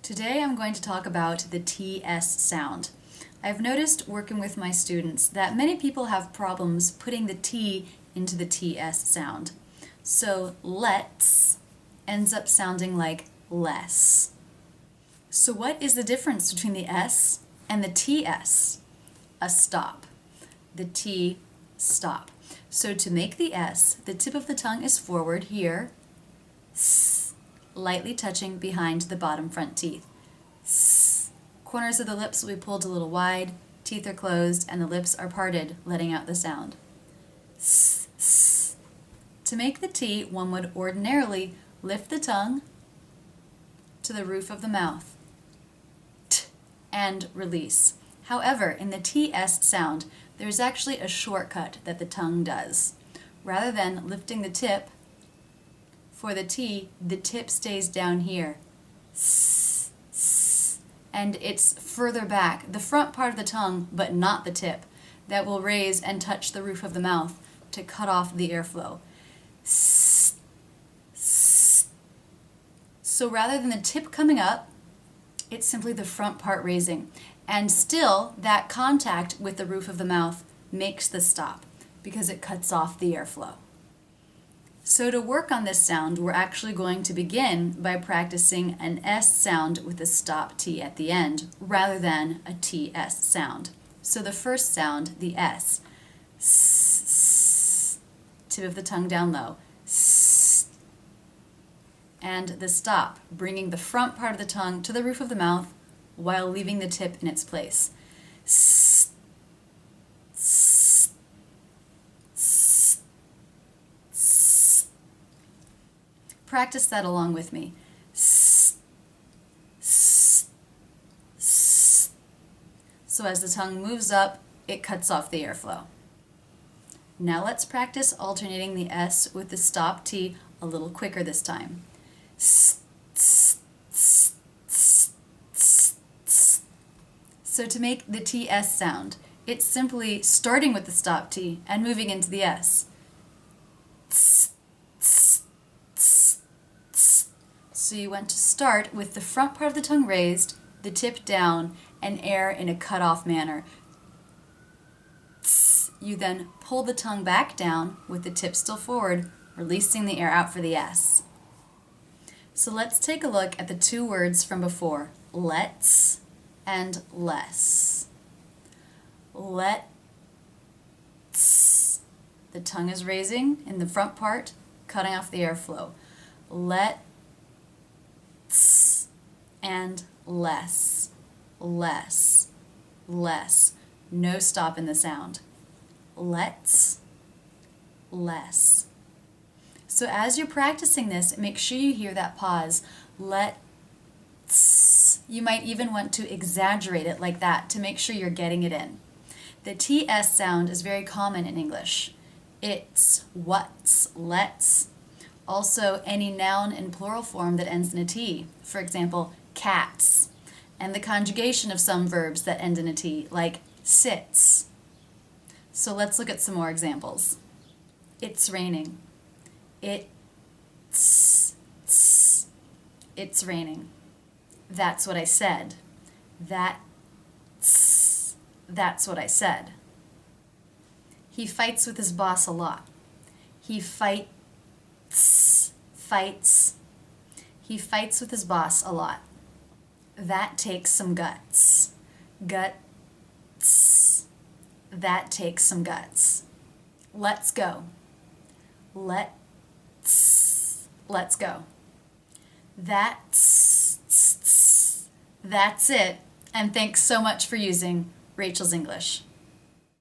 Today I'm going to talk about the TS sound. I've noticed working with my students that many people have problems putting the T into the TS sound. So let's ends up sounding like less. So what is the difference between the S and the TS? A stop. The T, stop. So to make the S, the tip of the tongue is forward here, S, lightly touching behind the bottom front teeth. S. Corners of the lips will be pulled a little wide, teeth are closed, and the lips are parted, letting out the sound. S, s. To make the T, one would ordinarily lift the tongue to the roof of the mouth, T, and release. However, in the TS sound, there's actually a shortcut that the tongue does. Rather than lifting the tip for the T, the tip stays down here. S, s, and it's further back, the front part of the tongue, but not the tip, that will raise and touch the roof of the mouth to cut off the airflow. S, s. So rather than the tip coming up, it's simply the front part raising. And still, that contact with the roof of the mouth makes the stop because it cuts off the airflow. So to work on this sound, we're actually going to begin by practicing an S sound with a stop T at the end rather than a TS sound. So the first sound, the S, S, S, tip of the tongue down low, S, and the stop, bringing the front part of the tongue to the roof of the mouth while leaving the tip in its place. S, s, s, s. Practice that along with me. S, s, s. So as the tongue moves up, it cuts off the airflow. Now let's practice alternating the S with the stop T a little quicker this time. S, s, s, s, s, s. So to make the TS sound, it's simply starting with the stop T and moving into the S. S, s, s, s. So you want to start with the front part of the tongue raised, the tip down, and air in a cut-off manner. S. You then pull the tongue back down with the tip still forward, releasing the air out for the S. So let's take a look at the two words from before, let's and less. Let's. The tongue is raising in the front part, cutting off the airflow. Let's and less. Less. Less. No stop in the sound. Let's. Less. So as you're practicing this, make sure you hear that pause. Let's. You might even want to exaggerate it like that to make sure you're getting it in. The TS sound is very common in English. It's, what's, let's. Also, any noun in plural form that ends in a T. For example, cats. And the conjugation of some verbs that end in a T, like sits. So let's look at some more examples. It's raining. It's raining. That's what I said. That's what I said. He fights with his boss a lot. He fights. He fights with his boss a lot. That takes some guts. Guts. That takes some guts. Let's go. Let's go. That's it. And thanks so much for using Rachel's English.